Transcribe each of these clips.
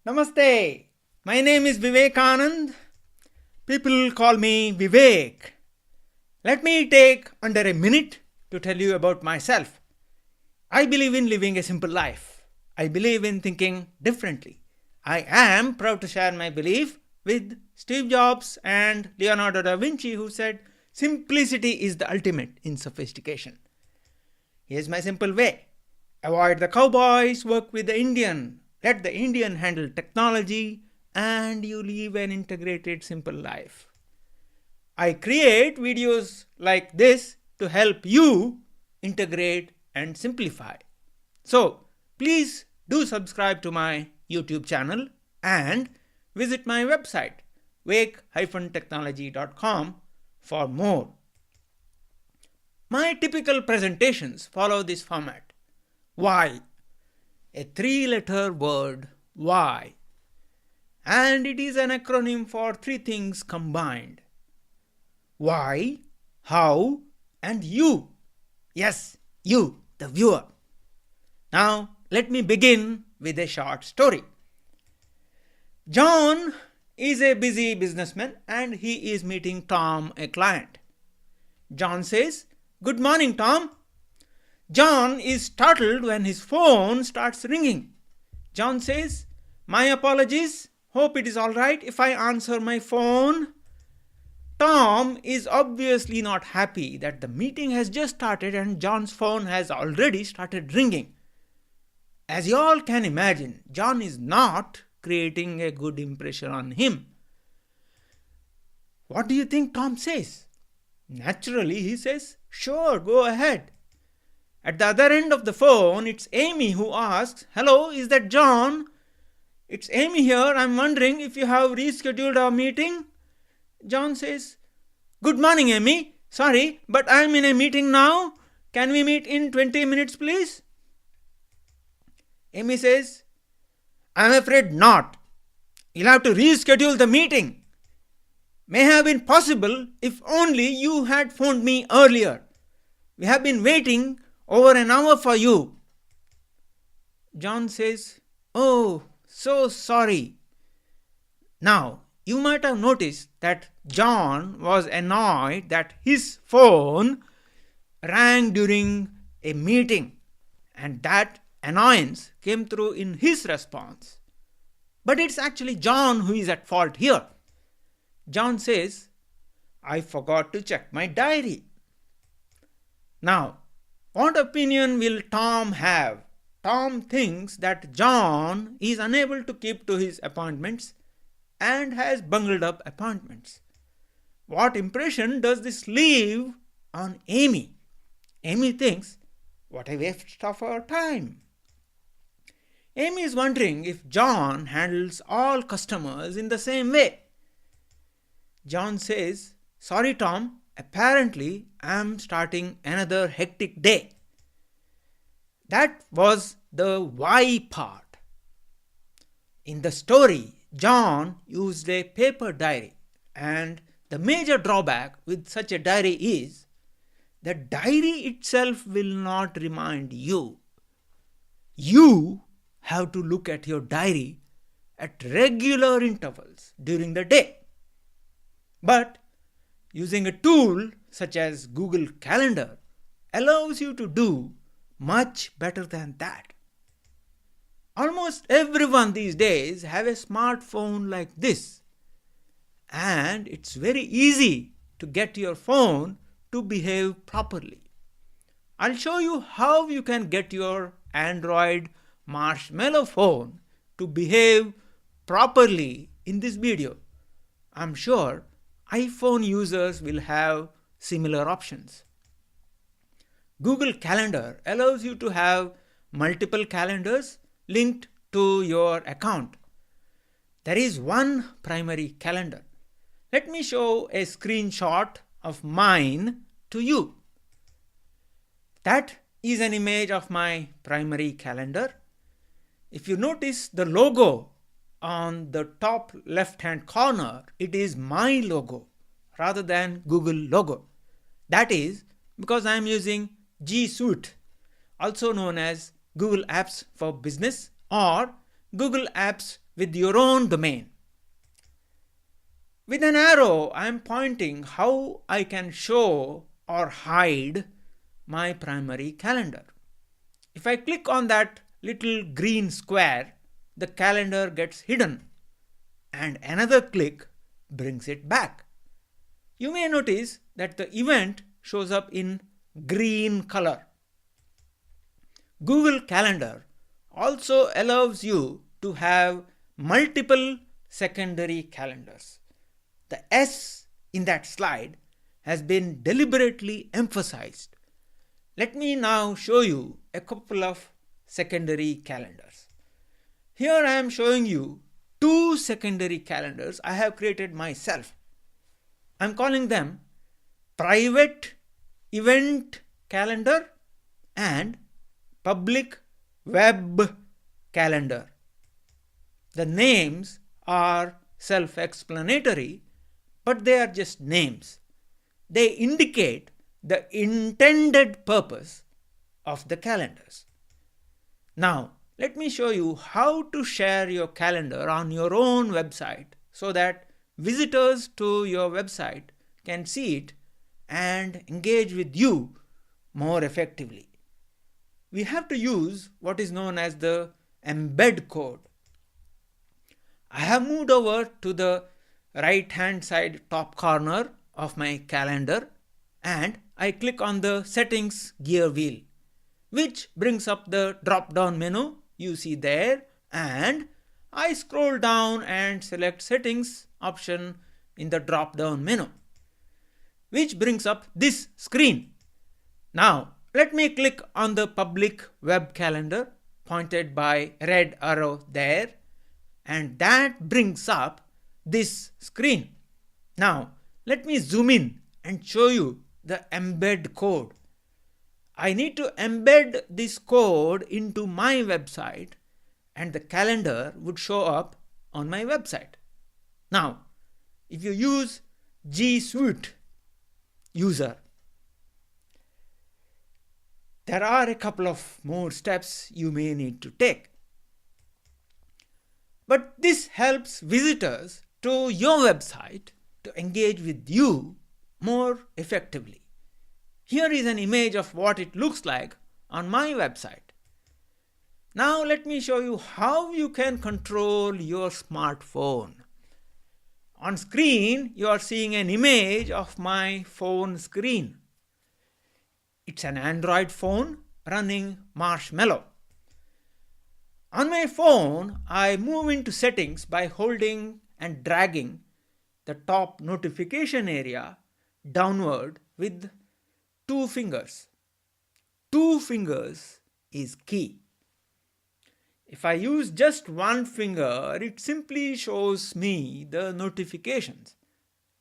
Namaste. My name is Vivekanand. People call me Vivek. Let me take under a minute to tell you about myself. I believe in living a simple life. I believe in thinking differently. I am proud to share my belief with Steve Jobs and Leonardo da Vinci, who said, "Simplicity is the ultimate in sophistication." Here's my simple way. Avoid the cowboys, work with the Indian. Let the Indian handle technology, and you live an integrated, simple life. I create videos like this to help you integrate and simplify. So, please do subscribe to my YouTube channel and visit my website, wake-technology.com, for more. My typical presentations follow this format. Why? A three-letter word, why. And it is an acronym for three things combined. Why, how, and you. Yes, you, the viewer. Now, let me begin with a short story. John is a busy businessman and he is meeting Tom, a client. John says, "Good morning, Tom." John is startled when his phone starts ringing. John says, "My apologies. Hope it is all right if I answer my phone." Tom is obviously not happy that the meeting has just started and John's phone has already started ringing. As you all can imagine, John is not creating a good impression on him. What do you think Tom says? Naturally, he says, "Sure, go ahead." At the other end of the phone, it's Amy who asks, "Hello, is that John? It's Amy here. I'm wondering if you have rescheduled our meeting." John says, "Good morning, Amy. Sorry, but I'm in a meeting now. Can we meet in 20 minutes, please?" Amy says, "I'm afraid not. You'll have to reschedule the meeting. May have been possible if only you had phoned me earlier. We have been waiting over an hour for you." John says, "Oh, so sorry." Now, you might have noticed that John was annoyed that his phone rang during a meeting, and that annoyance came through in his response. But it's actually John who is at fault here. John says, "I forgot to check my diary." Now, what opinion will Tom have? Tom thinks that John is unable to keep to his appointments and has bungled up appointments. What impression does this leave on Amy? Amy thinks, what a waste of her time. Amy is wondering if John handles all customers in the same way. John says, "Sorry, Tom. Apparently, I'm starting another hectic day." That was the why part. In the story, John used a paper diary, and the major drawback with such a diary is the diary itself will not remind you. You have to look at your diary at regular intervals during the day. But using a tool such as Google Calendar allows you to do much better than that. Almost everyone these days have a smartphone like this, and it's very easy to get your phone to behave properly. I'll show you how you can get your Android Marshmallow phone to behave properly in this video. I'm sure iPhone users will have similar options. Google Calendar allows you to have multiple calendars linked to your account. There is one primary calendar. Let me show a screenshot of mine to you. That is an image of my primary calendar. If you notice the logo on the top left-hand corner, it is my logo rather than Google logo. That is because I am using G Suite, also known as Google Apps for Business or Google Apps with your own domain. With an arrow, I am pointing how I can show or hide my primary calendar. If I click on that little green square, the calendar gets hidden, and another click brings it back. You may notice that the event shows up in green color. Google Calendar also allows you to have multiple secondary calendars. The S in that slide has been deliberately emphasized. Let me now show you a couple of secondary calendars. Here I am showing you two secondary calendars I have created myself. I am calling them private event calendar and public web calendar. The names are self-explanatory, but they are just names. They indicate the intended purpose of the calendars. Now, let me show you how to share your calendar on your own website so that visitors to your website can see it and engage with you more effectively. We have to use what is known as the Embed Code. I have moved over to the right hand side top corner of my calendar and I click on the settings gear wheel, which brings up the drop down menu you see there, and I scroll down and select settings option in the drop down menu, which brings up this screen. Now let me click on the public web calendar pointed by red arrow there, and that brings up this screen. Now let me zoom in and show you the embed code. I need to embed this code into my website and the calendar would show up on my website. Now, if you use G Suite user, there are a couple of more steps you may need to take. But this helps visitors to your website to engage with you more effectively. Here is an image of what it looks like on my website. Now let me show you how you can control your smartphone. On screen, you are seeing an image of my phone screen. It's an Android phone running Marshmallow. On my phone, I move into settings by holding and dragging the top notification area downward with 2 fingers. 2 fingers is key. If I use just one finger, it simply shows me the notifications.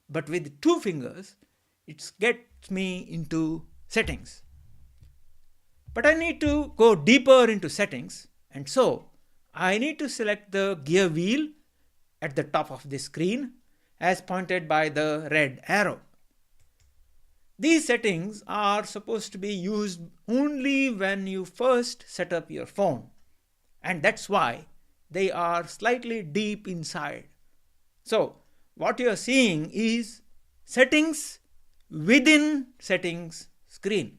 But with 2 fingers, it gets me into settings. But I need to go deeper into settings, and so I need to select the gear wheel at the top of the screen as pointed by the red arrow. These settings are supposed to be used only when you first set up your phone, and that's why they are slightly deep inside. So what you are seeing is settings within settings screen.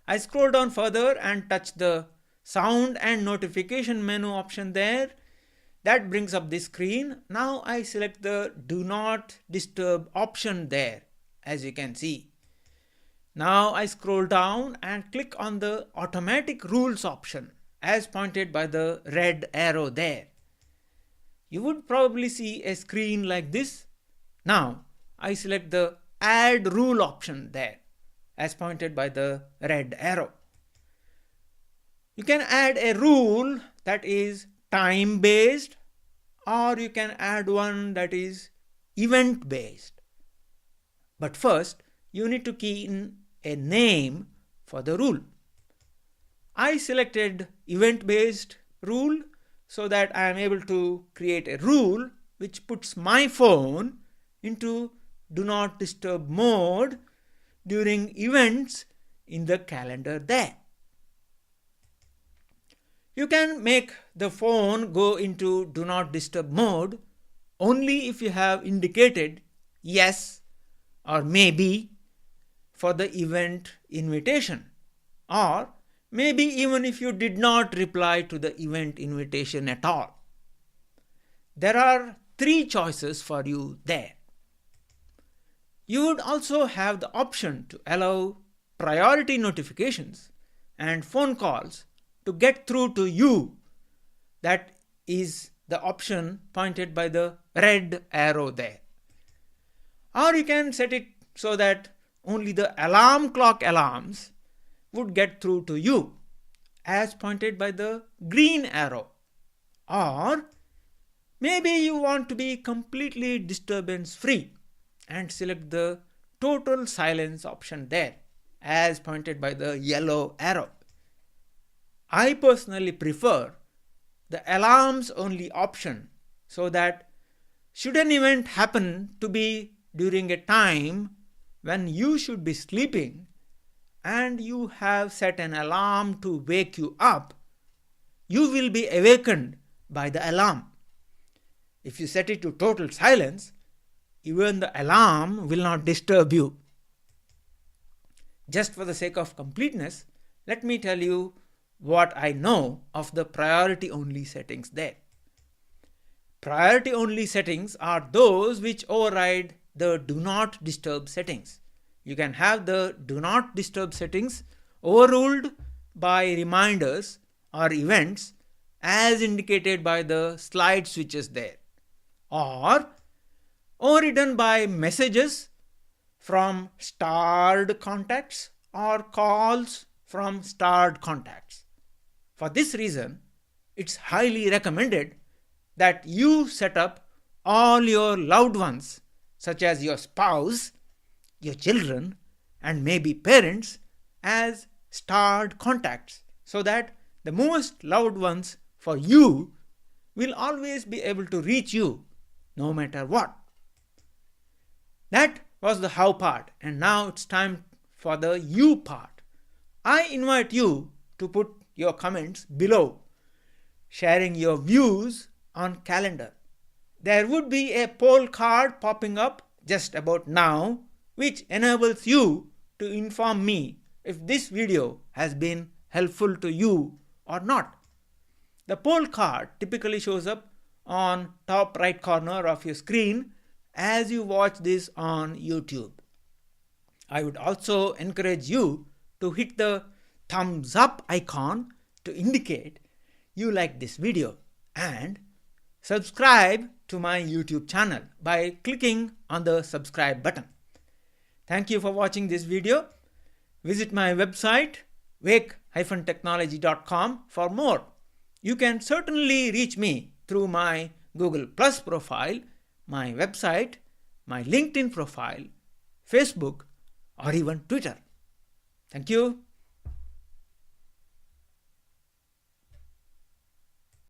I scroll down further and touch the sound and notification menu option there. That brings up this screen. Now I select the do not disturb option there, as you can see. Now I scroll down and click on the automatic rules option as pointed by the red arrow there. You would probably see a screen like this. Now I select the add rule option there as pointed by the red arrow. You can add a rule that is time based, or you can add one that is event based. But first you need to key in a name for the rule. I selected event based rule so that I am able to create a rule which puts my phone into do not disturb mode during events in the calendar there. You can make the phone go into do not disturb mode only if you have indicated yes or maybe for the event invitation, or maybe even if you did not reply to the event invitation at all. There are 3 choices for you there. You would also have the option to allow priority notifications and phone calls to get through to you. That is the option pointed by the red arrow there. Or you can set it so that only the alarm clock alarms would get through to you, as pointed by the green arrow. Or maybe you want to be completely disturbance free and select the total silence option there, as pointed by the yellow arrow. I personally prefer the alarms only option, so that should an event happen to be during a time when you should be sleeping and you have set an alarm to wake you up, you will be awakened by the alarm. If you set it to total silence, even the alarm will not disturb you. Just for the sake of completeness, let me tell you what I know of the priority only settings there. Priority only settings are those which override the do not disturb settings. You can have the do not disturb settings overruled by reminders or events as indicated by the slide switches there, or overridden by messages from starred contacts or calls from starred contacts. For this reason, it's highly recommended that you set up all your loved ones, such as your spouse, your children, and maybe parents, as starred contacts, so that the most loved ones for you will always be able to reach you no matter what. That was the how part, and now it's time for the you part. I invite you to put your comments below, sharing your views on calendar. There would be a poll card popping up just about now, which enables you to inform me if this video has been helpful to you or not. The poll card typically shows up on top right corner of your screen as you watch this on YouTube. I would also encourage you to hit the thumbs up icon to indicate you like this video, and subscribe to my YouTube channel by clicking on the subscribe button. Thank you for watching this video. Visit my website wake-technology.com for more. You can certainly reach me through my Google Plus profile, my website, my LinkedIn profile, Facebook, or even Twitter. Thank you.